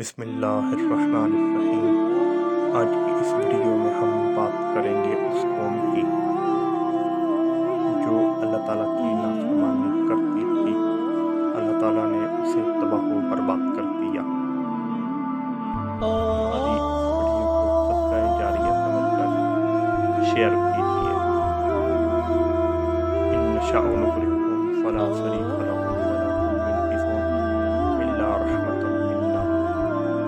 بسم اللہ الرحمن الرحیم۔ آج کی اس ویڈیو میں ہم بات کریں گے اس قوم کی جو اللہ تعالیٰ کی نافرمانی کرتی تھی۔ اللہ تعالیٰ نے اسے تباہ و برباد کر دیا۔ ہماری اس ویڈیو کو صدقہ جاریہ سمجھ کر شیئر کیجیے۔ ان نشاء نغرقهم فلا صریخ لهم ولا هم ينقذون الا رحمۃ منا۔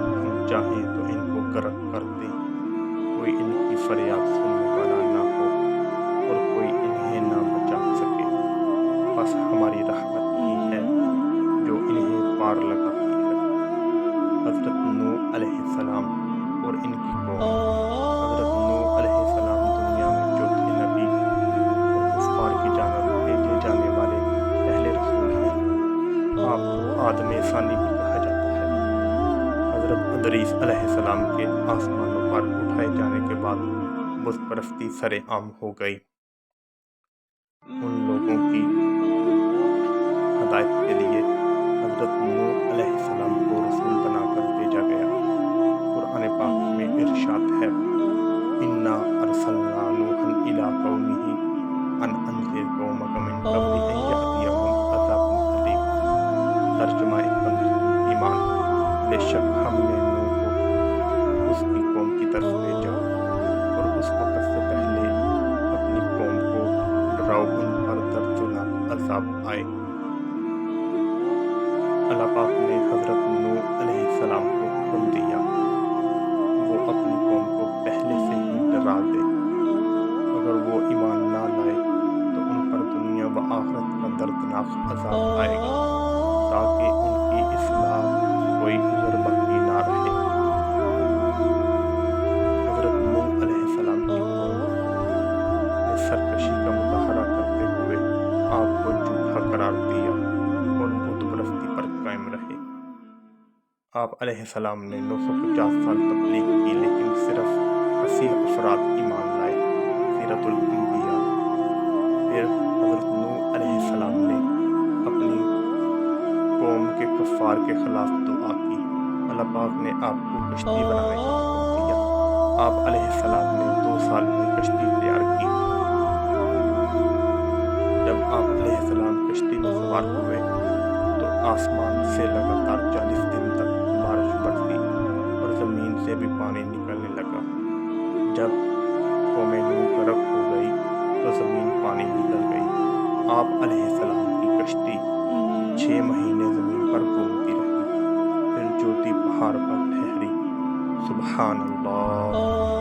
ہم چاہیں تو ان کو غرق کر دیں، کوئی ان کی فریاد سننے والا نہ ہو اور کوئی انہیں نہ بچا سکے، بس ہماری رحمت ہی ہے جو انہیں پار لگاتی ہے۔ حضرت نوح علیہ السلام اور ان کی قوم۔ حضرت نوح علیہ السلام دنیا میں چوتھے نبی اور کفار کی جانب بھیجے جانے والے پہلے رسول ہیں۔ آپ کو آدم ثانی بھی کہا جاتا ہے۔ حضرت ادریس علیہ السلام کے آسمانوں پر اٹھائے جانے کے بعد بت پرستی سر عام ہو گئی۔ ان لوگوں کی ہدایت کے لیے حضرت نوح علیہ السلام کو رسول بنا کر بھیجا گیا۔ قرآن پاک میں ارشاد ہے، انا ارسلنا نوحا الی قومہ ان انذر قومک من قبل ان یأتیہم عذاب الیم۔ ترجمہ کنز ایمان۔ بے شک ہم نے نوح کو اس کی قوم کی طرف بھیجا اور اس وقت سے پہلے اپنی قوم کو ڈراؤ ان پر دردناک عذاب آئے۔ اللہ پاک نے حضرت نوح علیہ السلام کو حکم دیا وہ اپنی قوم کو پہلے سے ہی ڈرا دے، اگر وہ ایمان نہ لائے تو ان پر دنیا و آخرت کا دردناک عذاب آئے گا، تاکہ ان کی اصلاح کوئی عذر باقی نہ رہے۔ حضرت نوح علیہ السلام کی قوم نے سرکشی کا مظاہرہ کرتے ہوئے آپ کو جھوٹا قرار دیا اور بت پرستی پر قائم رہے۔ آپ علیہ السلام نے 950 سال تبلیغ کی، لیکن صرف 80 افراد ایمان لائے۔ سیرت الانبیاء۔ پھر حضرت نوح علیہ السلام نے اپنی قوم کے کفار کے خلاف دعا کی۔ اللہ پاک نے آپ کو کشتی بنانے کا حکم دیا۔ آپ علیہ السلام نے 2 سال میں کشتی تیار کی۔ جب آپ علیہ السلام کشتی میں سوار ہوئے تو آسمان سے لگاتار 40 دن تک بارش برسی اور زمین سے بھی پانی نکلنے لگا۔ جب قوم نوح غرق ہو گئی تو زمین پانی نکل گئی۔ آپ علیہ السلام کی کشتی 6 مہینے زمین پر گھومتی رہی، پھر جوتی پہاڑ پر ٹھہری۔ سبحان اللہ۔